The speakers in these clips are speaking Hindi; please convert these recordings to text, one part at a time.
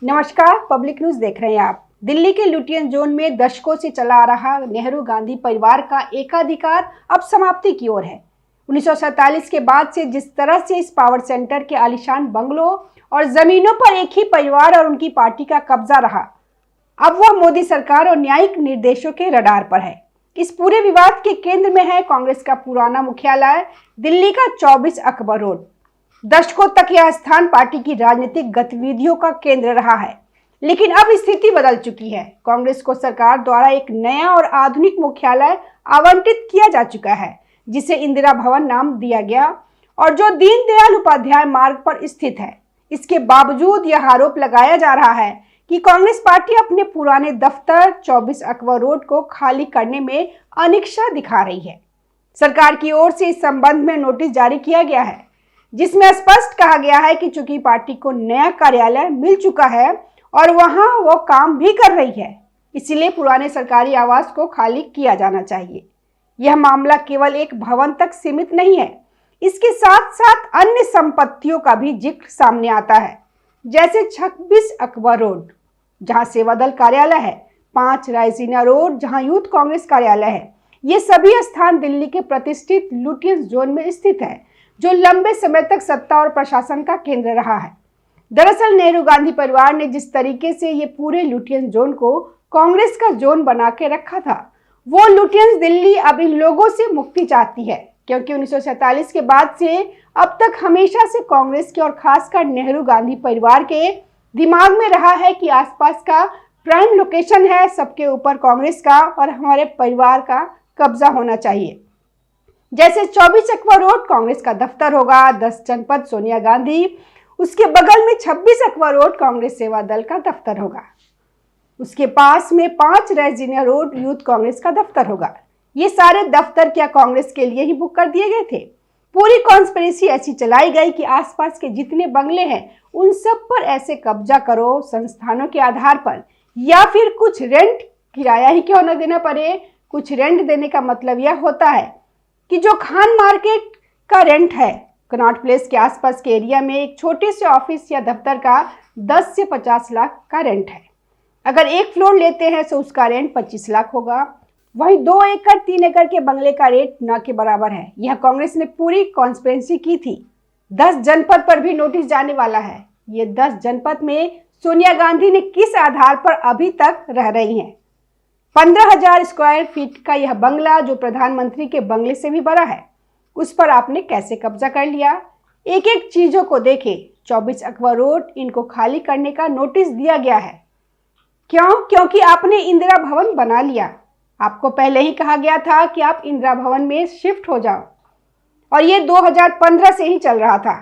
नमस्कार, पब्लिक न्यूज देख रहे हैं आप। दिल्ली के लुटियन जोन में दशकों से चला आ रहा नेहरू गांधी परिवार का एकाधिकार अब समाप्ति की ओर है। 1947 के बाद से जिस तरह से इस पावर सेंटर के आलीशान बंगलों और जमीनों पर एक ही परिवार और उनकी पार्टी का कब्जा रहा, अब वह मोदी सरकार और न्यायिक निर्देशों के रडार पर है। इस पूरे विवाद के केंद्र में है कांग्रेस का पुराना मुख्यालय दिल्ली का 24 अकबर रोड। दशकों तक यह स्थान पार्टी की राजनीतिक गतिविधियों का केंद्र रहा है, लेकिन अब स्थिति बदल चुकी है। कांग्रेस को सरकार द्वारा एक नया और आधुनिक मुख्यालय आवंटित किया जा चुका है, जिसे इंदिरा भवन नाम दिया गया और जो दीनदयाल उपाध्याय मार्ग पर स्थित है। इसके बावजूद यह आरोप लगाया जा रहा है कि कांग्रेस पार्टी अपने पुराने दफ्तर 24 अकबर रोड को खाली करने में अनिच्छा दिखा रही है। सरकार की ओर से इस संबंध में नोटिस जारी किया गया है, जिसमें स्पष्ट कहा गया है कि चूंकि पार्टी को नया कार्यालय मिल चुका है और वहां वो काम भी कर रही है, इसलिए पुराने सरकारी आवास को खाली किया जाना चाहिए। यह मामला केवल एक भवन तक सीमित नहीं है, इसके साथ साथ अन्य संपत्तियों का भी जिक्र सामने आता है, जैसे 26 अकबर रोड जहां सेवादल कार्यालय है, 5 रायसीना रोड जहां यूथ कांग्रेस कार्यालय है। ये सभी स्थान दिल्ली के प्रतिष्ठित लुटियंस जोन में स्थित है, जो लंबे समय तक सत्ता और प्रशासन का केंद्र रहा है। दरअसल नेहरू गांधी परिवार ने जिस तरीके से ये पूरे लुटियंस जोन को कांग्रेस का जोन बना के रखा था, वो लुटियंस दिल्ली अब इन लोगों से मुक्ति चाहती है, क्योंकि 1947 के बाद से अब तक हमेशा से कांग्रेस के और खासकर नेहरू गांधी परिवार के दिमाग में रहा है कि आसपास का प्राइम लोकेशन है, सबके ऊपर कांग्रेस का और हमारे परिवार का कब्जा होना चाहिए। जैसे 24 अकबर रोड कांग्रेस का दफ्तर होगा, 10 जनपद सोनिया गांधी, उसके बगल में 26 अकबर रोड कांग्रेस सेवा दल का दफ्तर होगा, उसके पास में 5 रेजिना रोड यूथ कांग्रेस का दफ्तर होगा। ये सारे दफ्तर क्या कांग्रेस के लिए ही बुक कर दिए गए थे? पूरी कॉन्स्पिरेसी ऐसी चलाई गई कि आसपास के जितने बंगले हैं उन सब पर ऐसे कब्जा करो संस्थानों के आधार पर, या फिर कुछ रेंट, किराया ही क्यों न देना पड़े। कुछ रेंट देने का मतलब यह होता है कि जो खान मार्केट का रेंट है, कनॉट प्लेस के आसपास के एरिया में एक छोटे से ऑफिस या दफ्तर का 10 से 50 लाख का रेंट है। अगर एक फ्लोर लेते हैं तो उसका रेंट 25 लाख होगा। वहीं 2 एकड़ 3 एकड़ के बंगले का रेट न के बराबर है। यह कांग्रेस ने पूरी कॉन्स्पिरेसी की थी। 10 जनपद पर भी नोटिस जाने वाला है। ये 10 जनपद में सोनिया गांधी ने किस आधार पर अभी तक रह रही हैं। 15,000 स्क्वायर फीट का यह बंगला, जो प्रधानमंत्री के बंगले से भी बड़ा है, उस पर आपने कैसे कब्जा कर लिया? एक एक चीजों को देखें। 24 अकबर रोड इनको खाली करने का नोटिस दिया गया है। क्यों? क्योंकि आपने इंदिरा भवन बना लिया। आपको पहले ही कहा गया था कि आप इंदिरा भवन में शिफ्ट हो जाओ, और ये 2015 से ही चल रहा था।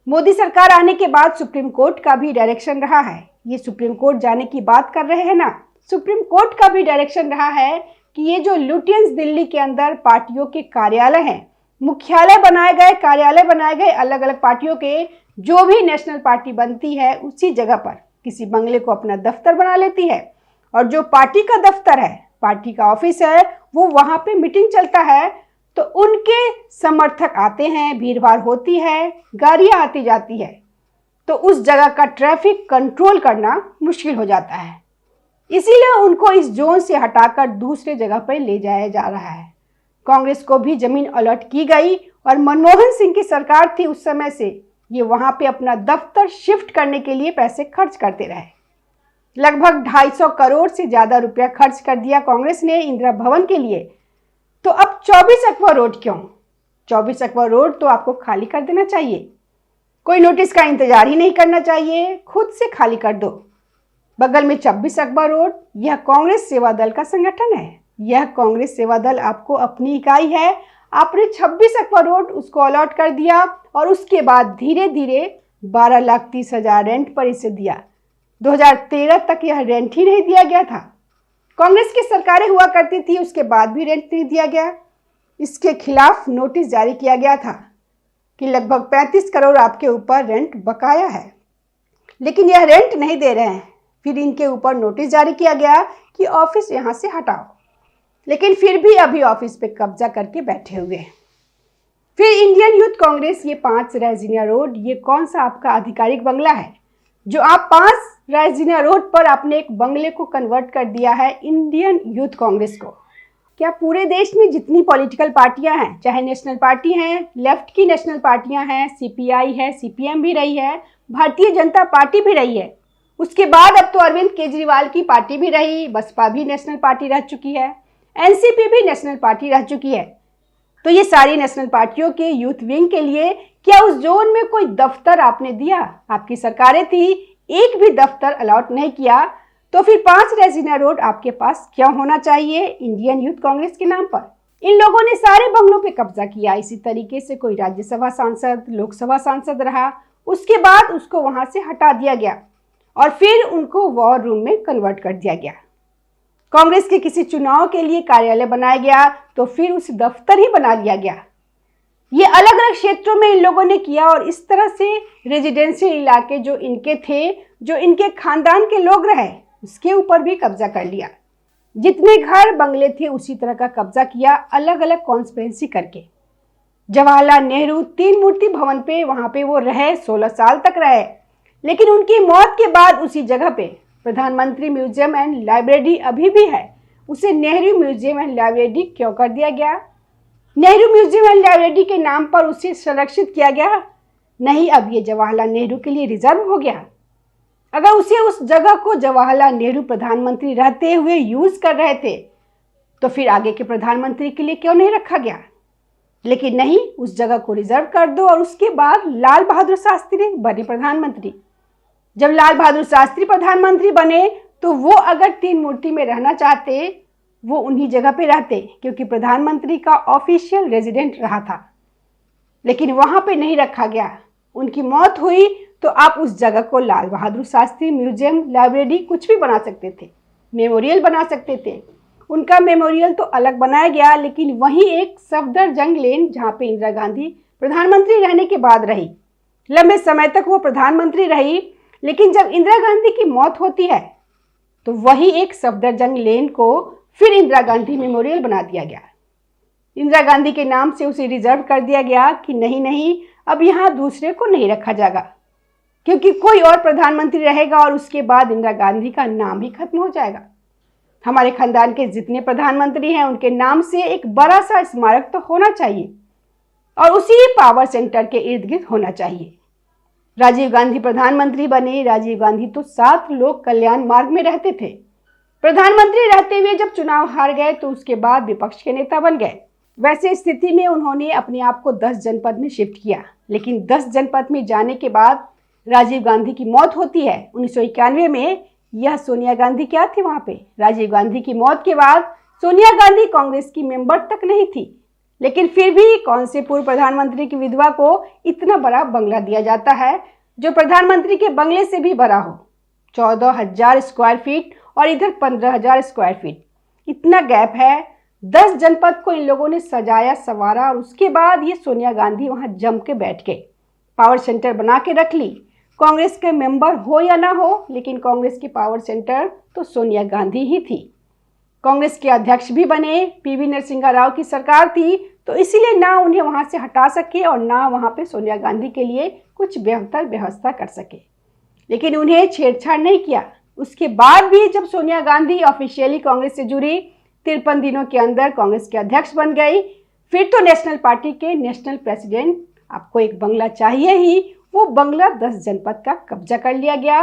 मोदी सरकार आने के बाद सुप्रीम कोर्ट का भी डायरेक्शन रहा है। ये सुप्रीम कोर्ट जाने की बात कर रहे हैं ना, सुप्रीम कोर्ट का भी डायरेक्शन रहा है कि ये जो लुटियंस दिल्ली के अंदर पार्टियों के कार्यालय हैं, मुख्यालय बनाए गए, कार्यालय बनाए गए अलग अलग पार्टियों के, जो भी नेशनल पार्टी बनती है उसी जगह पर किसी बंगले को अपना दफ्तर बना लेती है, और जो पार्टी का दफ्तर है, पार्टी का ऑफिस है, वो वहां पे मीटिंग चलता है तो उनके समर्थक आते हैं, भीड़ भाड़ होती है, गाड़ियां आती जाती है, तो उस जगह का ट्रैफिक कंट्रोल करना मुश्किल हो जाता है। इसीलिए उनको इस जोन से हटाकर दूसरे जगह पर ले जाया जा रहा है। कांग्रेस को भी जमीन अलॉट की गई और मनमोहन सिंह की सरकार थी उस समय से, ये वहां पे अपना दफ्तर शिफ्ट करने के लिए पैसे खर्च करते रहे। लगभग 250 करोड़ से ज्यादा रुपया खर्च कर दिया कांग्रेस ने इंदिरा भवन के लिए। तो अब 24 अकबर रोड क्यों? 24 अकबर रोड तो आपको खाली कर देना चाहिए। कोई नोटिस का इंतजार ही नहीं करना चाहिए, खुद से खाली कर दो। बगल में 26 अकबर रोड, यह कांग्रेस सेवा दल का संगठन है। यह कांग्रेस सेवा दल आपको अपनी इकाई है। आपने 26 अकबर रोड उसको अलॉट कर दिया और उसके बाद धीरे धीरे 12,30,000 रेंट पर इसे दिया। 2013 तक यह रेंट ही नहीं दिया गया था। कांग्रेस की सरकारें हुआ करती थी, उसके बाद भी रेंट नहीं दिया गया। इसके खिलाफ नोटिस जारी किया गया था कि लगभग 35 करोड़ आपके ऊपर रेंट बकाया है, लेकिन यह रेंट नहीं दे रहे हैं। फिर इनके ऊपर नोटिस जारी किया गया कि ऑफिस यहाँ से हटाओ, लेकिन फिर भी अभी ऑफिस पे कब्जा करके बैठे हुए हैं। फिर इंडियन यूथ कांग्रेस, ये 5 रेजिना रोड, ये कौन सा आपका आधिकारिक बंगला है? जो आप 5 रायजीना रोड पर अपने एक बंगले को कन्वर्ट कर दिया है इंडियन यूथ कांग्रेस को। क्या पूरे देश में जितनी पॉलिटिकल पार्टियां हैं, चाहे नेशनल पार्टी हैं, लेफ्ट की नेशनल पार्टियां हैं, सीपीआई है, सीपीएम भी रही है, भारतीय जनता पार्टी भी रही है, उसके बाद अब तो अरविंद केजरीवाल की पार्टी भी रही, बसपा भी नेशनल पार्टी रह चुकी है, एनसीपी भी नेशनल पार्टी रह चुकी है, तो ये सारी नेशनल पार्टियों के यूथ विंग के लिए क्या उस जोन में कोई दफ्तर आपने दिया? आपकी सरकारें थी, एक भी दफ्तर अलॉट नहीं किया, तो फिर 5 रेजिना रोड आपके पास क्यों होना चाहिए इंडियन यूथ कांग्रेस के नाम पर? इन लोगों ने सारे बंगलों पे कब्जा किया। इसी तरीके से कोई राज्यसभा सांसद, लोकसभा सांसद रहा, उसके बाद उसको वहां से हटा दिया गया और फिर उनको वॉर रूम में कन्वर्ट कर दिया गया। कांग्रेस के किसी चुनाव के लिए कार्यालय बनाया गया तो फिर उस दफ्तर ही बना लिया गया। ये अलग अलग क्षेत्रों में इन लोगों ने किया और इस तरह से रेजिडेंशियल इलाके जो इनके थे, जो इनके खानदान के लोग रहे, उसके ऊपर भी कब्जा कर लिया। जितने घर बंगले थे उसी तरह का कब्जा किया, अलग अलग कॉन्स्पिरेंसी करके। जवाहरलाल नेहरू 3 मूर्ति भवन पे, वहां पे वो रहे, 16 साल तक रहे, लेकिन उनकी मौत के बाद उसी जगह पे प्रधानमंत्री म्यूजियम एंड लाइब्रेरी अभी भी है। उसे नेहरू म्यूजियम एंड लाइब्रेरी क्यों कर दिया गया? नेहरू म्यूजियम एंड लाइब्रेरी के नाम पर उसे संरक्षित किया गया? नहीं, अब ये जवाहरलाल नेहरू के लिए रिजर्व हो गया। अगर उसे उस जगह को जवाहरलाल नेहरू प्रधानमंत्री रहते हुए यूज कर रहे थे तो फिर आगे के प्रधानमंत्री के लिए क्यों नहीं रखा गया? लेकिन नहीं, उस जगह को रिजर्व कर दो और उसके बाद लाल बहादुर शास्त्री बने प्रधानमंत्री। जब लाल बहादुर शास्त्री प्रधानमंत्री बने तो वो अगर 3 मूर्ति में रहना चाहते, वो उन्हीं जगह पे रहते, क्योंकि प्रधानमंत्री का ऑफिशियल रेजिडेंट रहा था। लेकिन वहां पे नहीं रखा गया। उनकी मौत हुई तो आप उस जगह को लाल बहादुर शास्त्री म्यूजियम, लाइब्रेरी कुछ भी बना सकते थे, मेमोरियल बना सकते थे। उनका मेमोरियल तो अलग बनाया गया, लेकिन वहीं एक सफदरजंग लेन, जहाँ पे इंदिरा गांधी प्रधानमंत्री रहने के बाद रही, लंबे समय तक वो प्रधानमंत्री रही, लेकिन जब इंदिरा गांधी की मौत होती है तो वही एक सफदरजंग लेन को फिर इंदिरा गांधी मेमोरियल बना दिया गया। इंदिरा गांधी के नाम से उसे रिजर्व कर दिया गया कि नहीं, अब यहाँ दूसरे को नहीं रखा जाएगा, क्योंकि कोई और प्रधानमंत्री रहेगा और उसके बाद इंदिरा गांधी का नाम ही खत्म हो जाएगा। हमारे खानदान के जितने प्रधानमंत्री हैं उनके नाम से एक बड़ा सा स्मारक तो होना चाहिए और उसी पावर सेंटर के इर्द गिर्द होना चाहिए। राजीव गांधी प्रधानमंत्री बने। राजीव गांधी तो 7 लोक कल्याण मार्ग में रहते थे। प्रधानमंत्री रहते हुए जब चुनाव हार गए तो उसके बाद विपक्ष के नेता बन गए। वैसे स्थिति में उन्होंने अपने आप को 10 जनपद में शिफ्ट किया, लेकिन 10 जनपद में जाने के बाद राजीव गांधी की मौत होती है 1991 में। यह सोनिया गांधी क्या थी वहां पे? राजीव गांधी की मौत के बाद सोनिया गांधी कांग्रेस की मेंबर तक नहीं थी, लेकिन फिर भी कौन से पूर्व प्रधानमंत्री की विधवा को इतना बड़ा बंगला दिया जाता है जो प्रधानमंत्री के बंगले से भी बड़ा हो? 14,000 स्क्वायर फीट और इधर 15,000 स्क्वायर फीट, इतना गैप है। 10 जनपद को इन लोगों ने सजाया संवारा और उसके बाद ये सोनिया गांधी वहां जम के बैठ गए, पावर सेंटर बना के रख ली। कांग्रेस के मेंबर हो या ना हो, लेकिन कांग्रेस की पावर सेंटर तो सोनिया गांधी ही थी। कांग्रेस के अध्यक्ष भी बने। पीवी नरसिम्हा राव की सरकार थी, तो इसीलिए ना उन्हें वहां से हटा सके और ना वहां पे सोनिया गांधी के लिए कुछ बेहतर व्यवस्था कर सके, लेकिन उन्हें छेड़छाड़ नहीं किया। उसके बाद भी जब सोनिया गांधी ऑफिशियली कांग्रेस से जुड़ी, 53 दिनों के अंदर कांग्रेस के अध्यक्ष बन गई, फिर तो नेशनल पार्टी के नेशनल प्रेसिडेंट, आपको एक बंगला चाहिए ही, वो बंगला 10 जनपद का कब्जा कर लिया गया।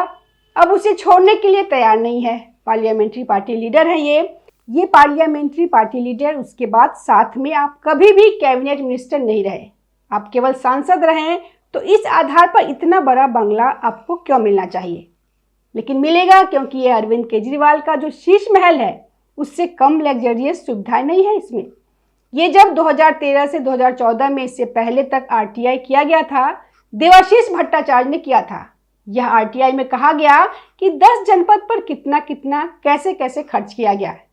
अब उसे छोड़ने के लिए तैयार नहीं है। पार्लियामेंट्री पार्टी लीडर है ये पार्लियामेंट्री पार्टी लीडर। उसके बाद साथ में आप कभी भी कैबिनेट मिनिस्टर नहीं रहे, आप केवल सांसद रहे, तो इस आधार पर इतना बड़ा बंगला आपको क्यों मिलना चाहिए? लेकिन मिलेगा, क्योंकि ये अरविंद केजरीवाल का जो शीश महल है उससे कम लग्जरियस सुविधाएं नहीं है इसमें। ये जब 2013 से 2014 में, इससे पहले तक आरटीआई किया गया था, देवाशीष भट्टाचार्य ने किया था। यह आरटीआई में कहा गया कि 10 जनपद पर कितना कितना कैसे कैसे खर्च किया गया है।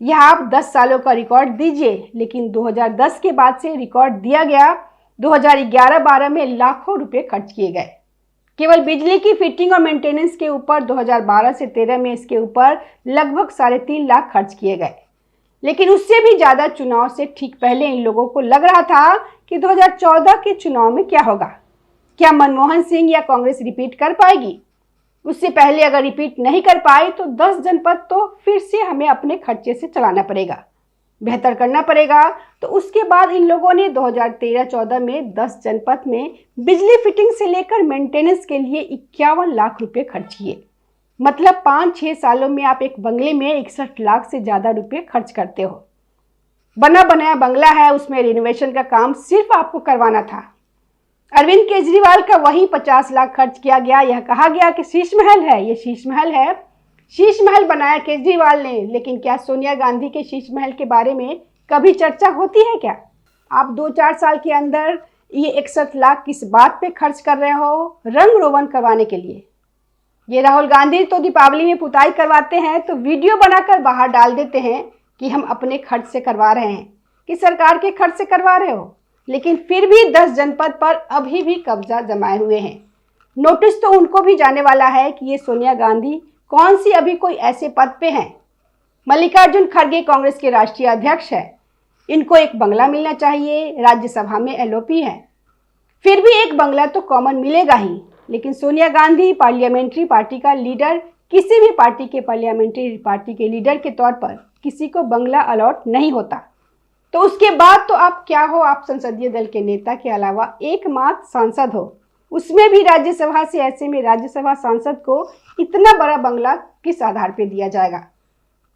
यह आप 10 सालों का रिकॉर्ड दीजिए, लेकिन 2010 के बाद से रिकॉर्ड दिया गया। 2011-12 में लाखों रुपए खर्च किए गए। केवल बिजली की फिटिंग और मेंटेनेंस के ऊपर 2012 से 13 में इसके ऊपर लगभग 3.5 लाख खर्च किए गए। लेकिन उससे भी ज़्यादा चुनाव से ठीक पहले इन लोगों को लग रहा था कि 2014 के चुनाव में क्या होगा, क्या मनमोहन सिंह या कांग्रेस रिपीट कर पाएगी? उससे पहले अगर रिपीट नहीं कर पाए तो 10 जनपद तो फिर से हमें अपने खर्चे से चलाना पड़ेगा, बेहतर करना पड़ेगा। तो उसके बाद इन लोगों ने 2013-14 में 10 जनपद में बिजली फिटिंग से लेकर मेंटेनेंस के लिए 51 लाख रुपए खर्च किए। मतलब 5-6 सालों में आप एक बंगले में 61 लाख से ज़्यादा रुपए खर्च करते हो। बना बनाया बंगला है, उसमें रिनोवेशन का काम सिर्फ आपको करवाना था। अरविंद केजरीवाल का वही 50 लाख खर्च किया गया। यह कहा गया कि शीश महल है, ये शीश महल है। शीश महल बनाया केजरीवाल ने, लेकिन क्या सोनिया गांधी के शीश महल के बारे में कभी चर्चा होती है क्या? आप 2-4 साल के अंदर ये 61 लाख किस बात पे खर्च कर रहे हो? रंग रोगन करवाने के लिए। ये राहुल गांधी तो दीपावली में पुताई करवाते हैं तो वीडियो बनाकर बाहर डाल देते हैं कि हम अपने खर्च से करवा रहे हैं, कि सरकार के खर्च से करवा रहे हो, लेकिन फिर भी 10 जनपद पर अभी भी कब्जा जमाए हुए हैं। नोटिस तो उनको भी जाने वाला है कि ये सोनिया गांधी कौन सी अभी कोई ऐसे पद पे हैं। मल्लिकार्जुन खड़गे कांग्रेस के राष्ट्रीय अध्यक्ष है, इनको एक बंगला मिलना चाहिए। राज्यसभा में एलओपी है, फिर भी एक बंगला तो कॉमन मिलेगा ही। लेकिन सोनिया गांधी पार्लियामेंट्री पार्टी का लीडर, किसी भी पार्टी के पार्लियामेंट्री पार्टी के लीडर के तौर पर किसी को बंगला अलॉट नहीं होता। तो उसके बाद तो आप क्या हो? आप संसदीय दल के नेता के अलावा एकमात्र सांसद हो, उसमें भी राज्यसभा से। ऐसे में राज्यसभा सांसद को इतना बड़ा बंगला किस आधार पे दिया जाएगा?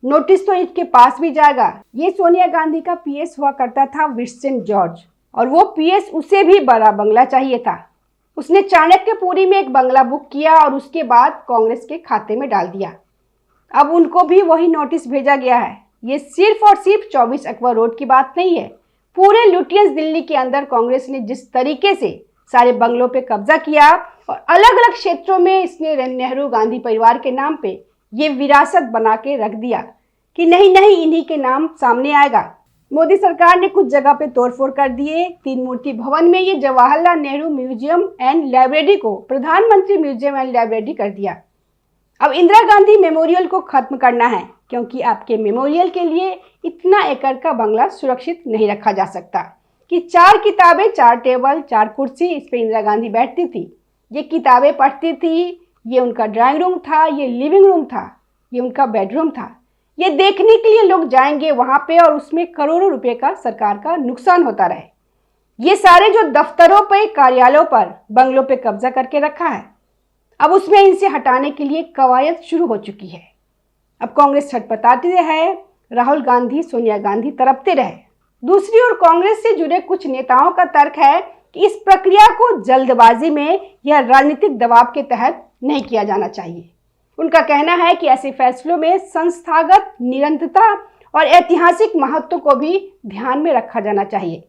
नोटिस तो इसके पास भी जाएगा। ये सोनिया गांधी का पीएस हुआ करता था विंस्टन जॉर्ज, और वो पीएस उसे भी बड़ा बंगला चाहिए था। उसने चाणक्यपुरी में एक बंगला बुक किया और उसके बाद कांग्रेस के खाते में डाल दिया। अब उनको भी वही नोटिस भेजा गया है। ये सिर्फ और सिर्फ 24 अकबर रोड की बात नहीं है। पूरे लुटियंस दिल्ली के अंदर कांग्रेस ने जिस तरीके से सारे बंगलों पे कब्जा किया और अलग अलग क्षेत्रों में इसने नेहरू गांधी परिवार के नाम पे ये विरासत बना के रख दिया कि नहीं नहीं इन्हीं के नाम सामने आएगा। मोदी सरकार ने कुछ जगह पे तोड़फोड़ कर दिए। 3 मूर्ति भवन में ये Jawaharlal Nehru museum and library को प्रधानमंत्री म्यूजियम एंड लाइब्रेरी कर दिया। अब इंदिरा गांधी मेमोरियल को खत्म करना है, क्योंकि आपके मेमोरियल के लिए इतना एकड़ का बंगला सुरक्षित नहीं रखा जा सकता कि 4 किताबें, 4 टेबल, 4 कुर्सी, इस पे इंदिरा गांधी बैठती थी, ये किताबें पढ़ती थी, ये उनका ड्राइंग रूम था, ये लिविंग रूम था, ये उनका बेडरूम था। ये देखने के लिए लोग जाएंगे वहां पे और उसमें करोड़ों रुपए का सरकार का नुकसान होता रहे। ये सारे जो दफ्तरों पे, कार्यालयों पर, बंगलों पे कब्जा करके रखा है, अब उसमें इनसे हटाने के लिए कवायद शुरू हो चुकी है। अब कांग्रेस छटपटाती है, राहुल गांधी, सोनिया गांधी तड़पते रहे। दूसरी ओर कांग्रेस से जुड़े कुछ नेताओं का तर्क है कि इस प्रक्रिया को जल्दबाजी में या राजनीतिक दबाव के तहत नहीं किया जाना चाहिए। उनका कहना है कि ऐसे फैसलों में संस्थागत निरंतरता और ऐतिहासिक महत्व को भी ध्यान में रखा जाना चाहिए।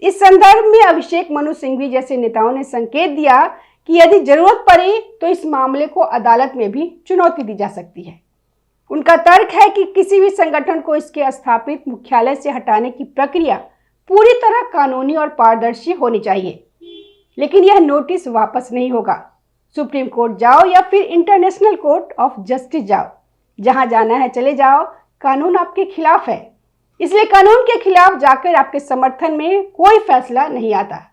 इस संदर्भ में अभिषेक मनु सिंघवी जैसे नेताओं ने संकेत दिया कि यदि जरूरत पड़े तो इस मामले को अदालत में भी चुनौती दी जा सकती है। उनका तर्क है कि किसी भी संगठन को इसके स्थापित मुख्यालय से हटाने की प्रक्रिया पूरी तरह कानूनी और पारदर्शी होनी चाहिए, लेकिन यह नोटिस वापस नहीं होगा। सुप्रीम कोर्ट जाओ या फिर इंटरनेशनल कोर्ट ऑफ जस्टिस जाओ, जहां जाना है चले जाओ, कानून आपके खिलाफ है। इसलिए कानून के खिलाफ जाकर आपके समर्थन में कोई फैसला नहीं आता।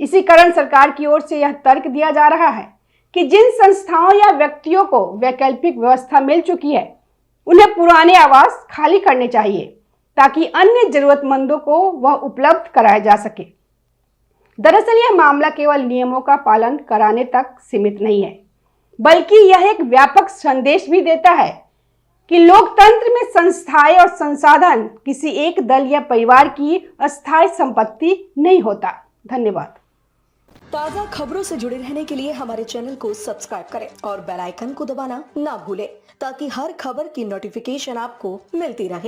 इसी कारण सरकार की ओर से यह तर्क दिया जा रहा है कि जिन संस्थाओं या व्यक्तियों को वैकल्पिक व्यवस्था मिल चुकी है, उन्हें पुराने आवास खाली करने चाहिए ताकि अन्य जरूरतमंदों को वह उपलब्ध कराया जा सके। दरअसल यह मामला केवल नियमों का पालन कराने तक सीमित नहीं है, बल्कि यह एक व्यापक संदेश भी देता है कि लोकतंत्र में संस्थाएं और संसाधन किसी एक दल या परिवार की अस्थायी संपत्ति नहीं होता। धन्यवाद। ताज़ा खबरों से जुड़े रहने के लिए हमारे चैनल को सब्सक्राइब करें और बेल आइकन को दबाना ना भूलें, ताकि हर खबर की नोटिफिकेशन आपको मिलती रहे।